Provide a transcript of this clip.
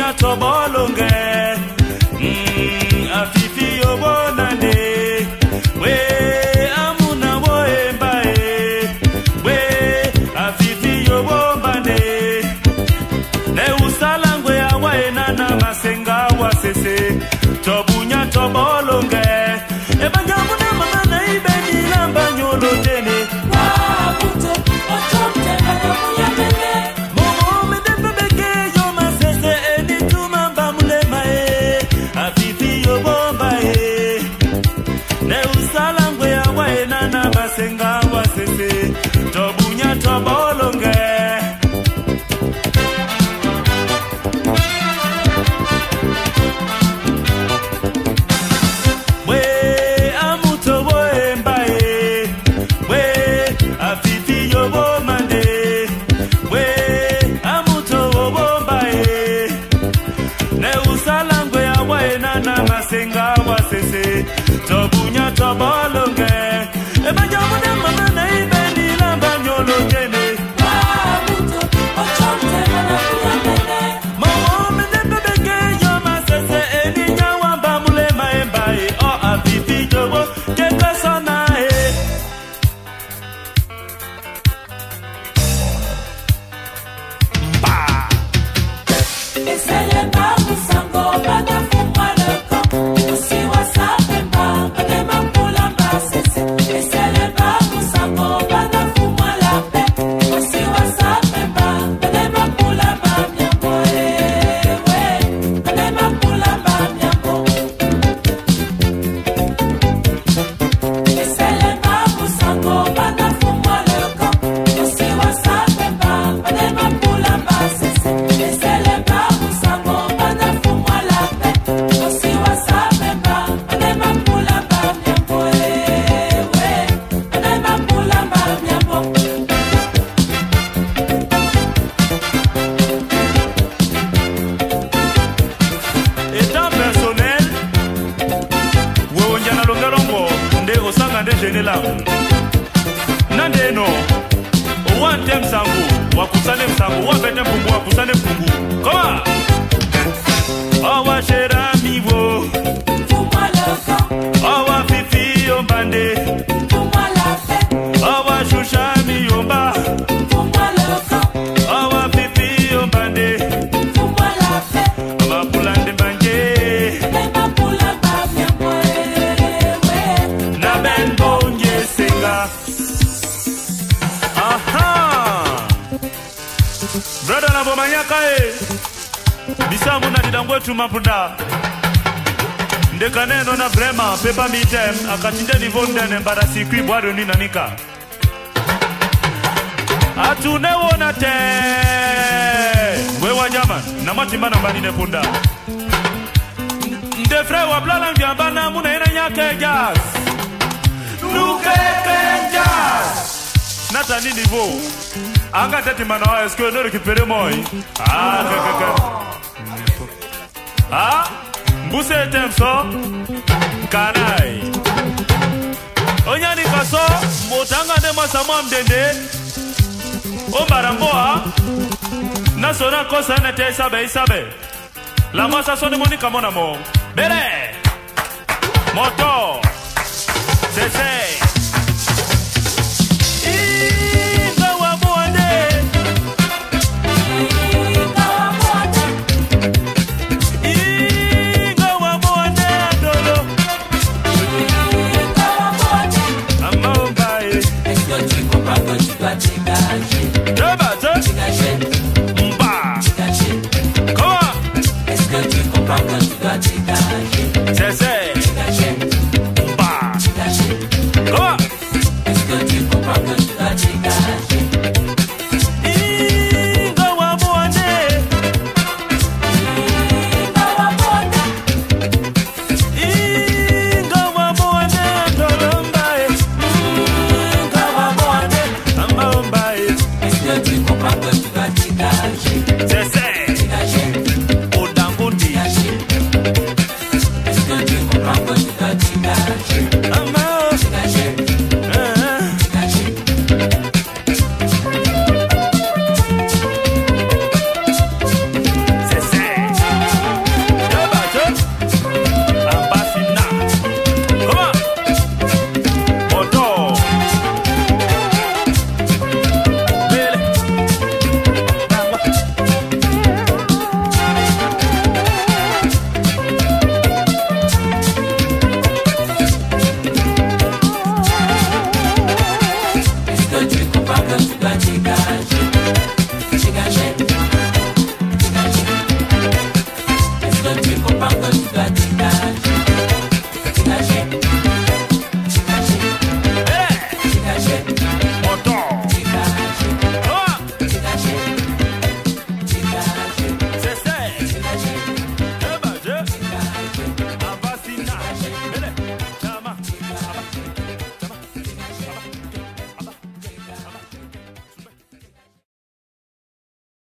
tobunya tobolonge afifi obonane we amuna boembae we afifi obombane ne usalangwe awaena na masenga wasese tobunya tobolonge ebanyamuna mama ibeni lamba nyolo tene tobunya tobolonge ebanyamuna mama na ibeni lamba nyolo tene amuto ochonte bana kuyamene mama mende bebeke yo masese eninya wamba mulema embae o afifi jobo keka sana ba esele ba musango bana fumwa le camp aussi wasa Nandeno Owante msangu wakusane msangu wapete mpungu wakusane mpungu Koma Awa sheramiwo Fumalaka Awa fifi yombande Fumalaka Awa shushami yomba Fumalaka Awa fifi yombande Fumalaka Awa pulande banje Nema pulamba myamwewe Na benbo Brother na bomanyaka Bisamu na didangwetu mapunda Ndeka neno na vrema Pepa mitem Akatinde nivonde Mbarasi kui bwado ni nanika Atunewona te Wewa jaman Namatimba na mbani nepunda Ndefre wablala mbiambana Muna ina nyake jazz Nukeke jazz Nata ni niveau Anga tati manawa est-ce que nous récupérons moi kaka Mbuse temso Kanai Onyani kaso Motanga de masama mdende Ombaramboa Nasona kosa nete isabe La masa soni moni kamona mo Bere Moto Sese